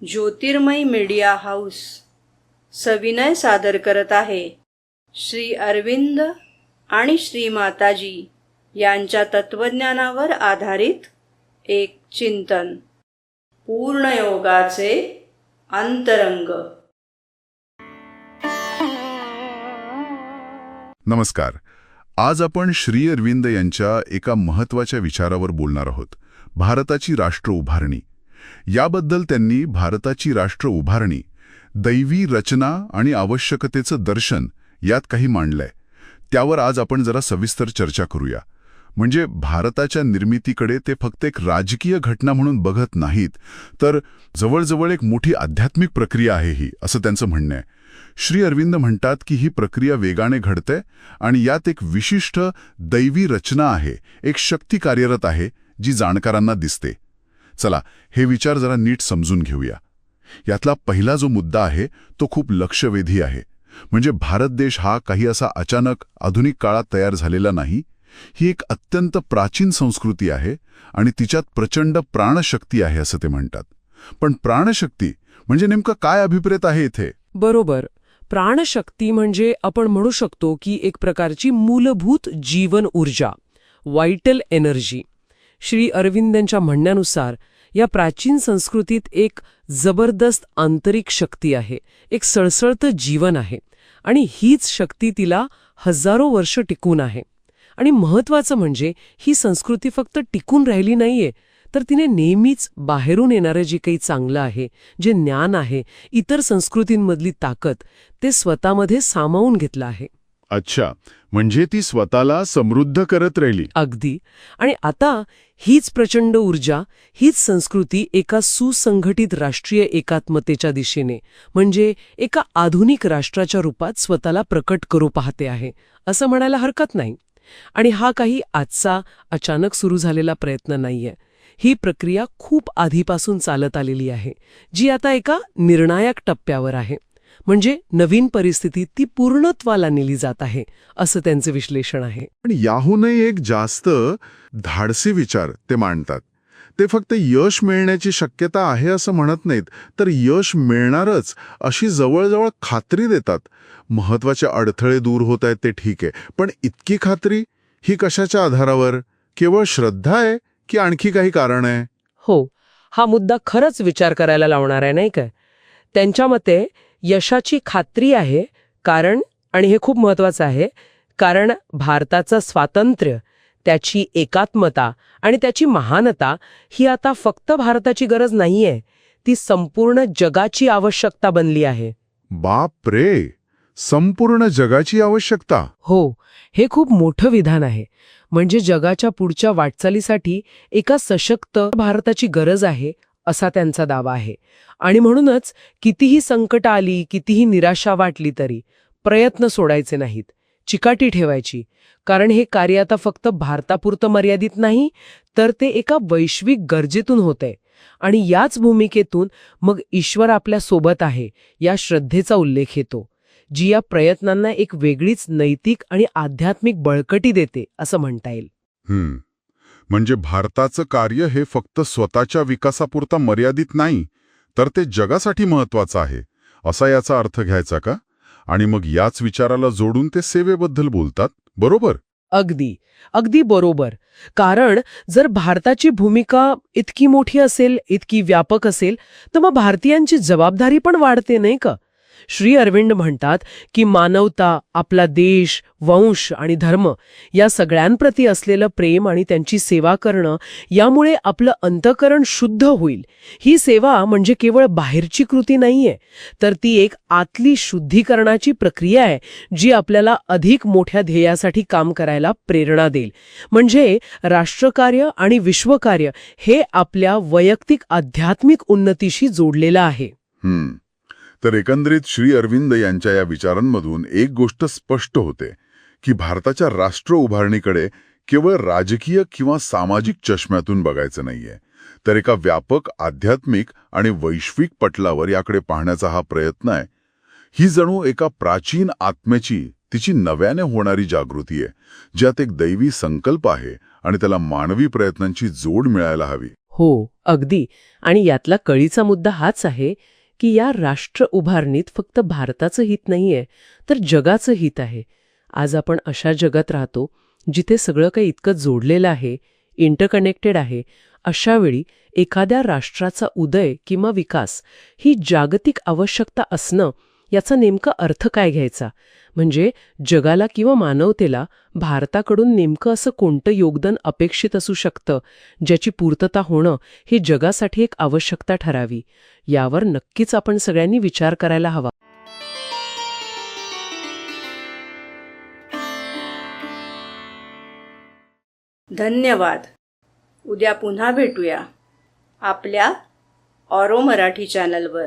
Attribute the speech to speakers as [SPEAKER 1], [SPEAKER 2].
[SPEAKER 1] ज्योतिर्मय media house सविनय सादर करत आहे श्री अरविंद आणि श्री माताजी यांच्या तत्वज्ञानावर आधारित एक चिंतन, पूर्णयोगाचे अंतरंग.
[SPEAKER 2] नमस्कार. आज आपण श्री अरविंद यांच्या एका महत्त्वाच्या विचारावर बोलणार आहोत, भारताची राष्ट्र उभारणी. याबद्दल त्यांनी भारताची राष्ट्र उभारणी, दैवी रचना आणि आवश्यकतेचं दर्शन यात काही मांडलंय. त्यावर आज आपण जरा सविस्तर चर्चा करूया. म्हणजे भारताच्या निर्मितीकडे ते फक्त एक राजकीय घटना म्हणून बघत नाहीत, तर जवळजवळ एक मोठी आध्यात्मिक प्रक्रिया आहे ही, असं त्यांचं म्हणणं आहे. श्री अरविंद म्हणतात की ही प्रक्रिया वेगाने घडते आणि यात एक विशिष्ट दैवी रचना आहे, एक शक्ती कार्यरत आहे जी जाणकारांना दिसते. चला, हे विचार जरा नीट समजून घेऊया. यातला पहिला जो मुद्दा आहे तो खूप लक्षवेधी आहे. म्हणजे भारत देश हा काही असा अचानक आधुनिक काळात तयार झालेला नाही. ही एक अत्यंत प्राचीन संस्कृती आहे आणि तिच्यात प्रचंड प्राणशक्ती आहे असं ते म्हणतात. पण प्राणशक्ती म्हणजे नेमकं काय अभिप्रेत आहे इथे?
[SPEAKER 3] बरोबर. प्राणशक्ती म्हणजे आपण म्हणू शकतो की एक प्रकारची मूलभूत जीवन ऊर्जा, व्हायटल एनर्जी. श्री अरविंदांच्या म्हणण्यानुसार या प्राचीन संस्कृतीत एक जबरदस्त आंतरिक शक्ती आहे, एक सळसळतं जीवन आहे आणि हीच शक्ती तिला हजारो वर्ष टिकून आहे. आणि महत्त्वाचं म्हणजे ही संस्कृती फक्त टिकून राहिली नाहीये, तर तिने नेहमीच बाहेरून येणारं जे काही चांगलं आहे, जे ज्ञान आहे, इतर संस्कृतींमधली ताकद, ते स्वतःमध्ये सामावून घेतलं आहे.
[SPEAKER 2] अच्छा, म्हणजे ती स्वतःला समृद्ध करत राहिली.
[SPEAKER 3] अगदी. आणि आता हीच प्रचंड ऊर्जा, हीच संस्कृती एका सुसंघटित राष्ट्रीय एकात्मतेच्या दिशेने, म्हणजे एका आधुनिक राष्ट्राच्या रूपात स्वतःला प्रकट करू पाहते आहे, असं म्हणायला हरकत नाही. आणि हा काही आजचा अचानक सुरू झालेला प्रयत्न नाहीये. ही प्रक्रिया खूप आधीपासून चालत आलेली आहे, जी आता एका निर्णायक टप्प्यावर आहे. म्हणजे नवीन परिस्थितीत ती पूर्णत्वाला नेली जात आहे, असं त्यांचे विश्लेषण आहे.
[SPEAKER 2] पण याहूनही एक जास्त धाडसी विचार ते मांडतात. ते फक्त यश मिळण्याची शक्यता आहे असं म्हणत नाहीत, तर यश मिळणारच अशी जवळजवळ खात्री देतात. महत्वाचे अडथळे दूर होत आहेत ते ठीक आहे, पण इतकी खात्री ही कशाच्या आधारावर? केवळ श्रद्धा आहे की आणखी काही कारण आहे?
[SPEAKER 3] हो, हा मुद्दा खरंच विचार करायला लावणार आहे, नाही काय? त्यांच्या मते यशाची खात्री आहे कारण, आणि हे खूप महत्वाचं आहे, कारण भारताचं स्वातंत्र्य, त्याची एकात्मता आणि त्याची महानता ही आता फक्त भारताची गरज नाहीये, ती संपूर्ण जगाची आवश्यकता बनली आहे.
[SPEAKER 2] बाप रे, संपूर्ण जगाची आवश्यकता?
[SPEAKER 3] हो, हे खूप मोठं विधान आहे. म्हणजे जगाच्या पुढच्या वाटचालीसाठी एका सशक्त भारताची गरज आहे, असा त्यांचा दावा आहे. आणि म्हणूनच कितीही संकट आली, कितीही निराशा वाटली तरी प्रयत्न सोडायचे नाहीत, चिकाटी ठेवायची. कारण हे कार्य आता फक्त भारतापुरतं मर्यादित नाही, तर ते एका वैश्विक गरजेतून होतंय. आणि याच भूमिकेतून मग ईश्वर आपल्या सोबत आहे या श्रद्धेचा उल्लेख येतो, जी या प्रयत्नांना एक वेगळीच नैतिक आणि आध्यात्मिक बळकटी देते, असं म्हणता येईल.
[SPEAKER 2] म्हणजे भारताचं कार्य हे फक्त स्वतःच्या विकासापुरता मर्यादित नाही, तर ते जगासाठी महत्वाचं आहे, असा याचा अर्थ घ्यायचा का? आणि मग याच विचाराला जोडून ते सेवेबद्दल बोलतात, बरोबर?
[SPEAKER 3] अगदी अगदी बरोबर. कारण जर भारताची भूमिका इतकी मोठी असेल, इतकी व्यापक असेल, तर मग भारतीयांची जबाबदारी पण वाढते, नाही का? श्री अरविंद म्हणतात की मानवता, आपला देश, वंश आणि धर्म या सगळ्यांप्रती असलेलं प्रेम आणि त्यांची सेवा करणं, यामुळे आपलं अंतःकरण शुद्ध होईल. ही सेवा म्हणजे केवळ बाहेरची कृती नाहीये, तर ती एक आतली शुद्धीकरणाची प्रक्रिया आहे, जी आपल्याला अधिक मोठ्या ध्येयासाठी काम करायला प्रेरणा देईल. म्हणजे राष्ट्रकार्य आणि विश्वकार्य हे आपल्या वैयक्तिक आध्यात्मिक उन्नतीशी जोडलेलं आहे.
[SPEAKER 2] तर एकंदरीत श्री अरविंद यांच्या या विचारांमधून एक गोष्ट स्पष्ट होते की भारताच्या राष्ट्र उभारणीकडे केवळ राजकीय किंवा सामाजिक चष्म्यातून बघायचं नाहीये, तर एका व्यापक आध्यात्मिक आणि वैश्विक पटलावर याकडे पाहण्याचा हा प्रयत्न आहे. ही जणू एका प्राचीन आत्म्याची, तिची नव्याने होणारी जागृती आहे, ज्यात एक दैवी संकल्प आहे आणि त्याला मानवी प्रयत्नांची जोड मिळायला हवी.
[SPEAKER 3] हो, अगदी. आणि यातला कळीचा मुद्दा हाच आहे की या राष्ट्र उभारणीत फक्त भारताचं हित नाहीये, तर जगाचं हित आहे. आज आपण अशा जगात राहतो जिथे सगळं काही इतकं जोडलेलं आहे, इंटरकनेक्टेड आहे. अशावेळी एखाद्या राष्ट्राचा उदय किंवा विकास ही जागतिक आवश्यकता असणं याचा नेमका अर्थ काय घ्यायचा? म्हणजे जगाला किंवा मानवतेला भारताकडून नेमकं असं कोणतं योगदान अपेक्षित असू शकतं, ज्याची पूर्तता होणं ही जगासाठी एक आवश्यकता ठरावी. यावर नक्कीच आपण सगळ्यांनी विचार करायला हवा.
[SPEAKER 1] धन्यवाद. उद्या पुन्हा भेटूया आपल्या ऑरो मराठी चॅनलवर.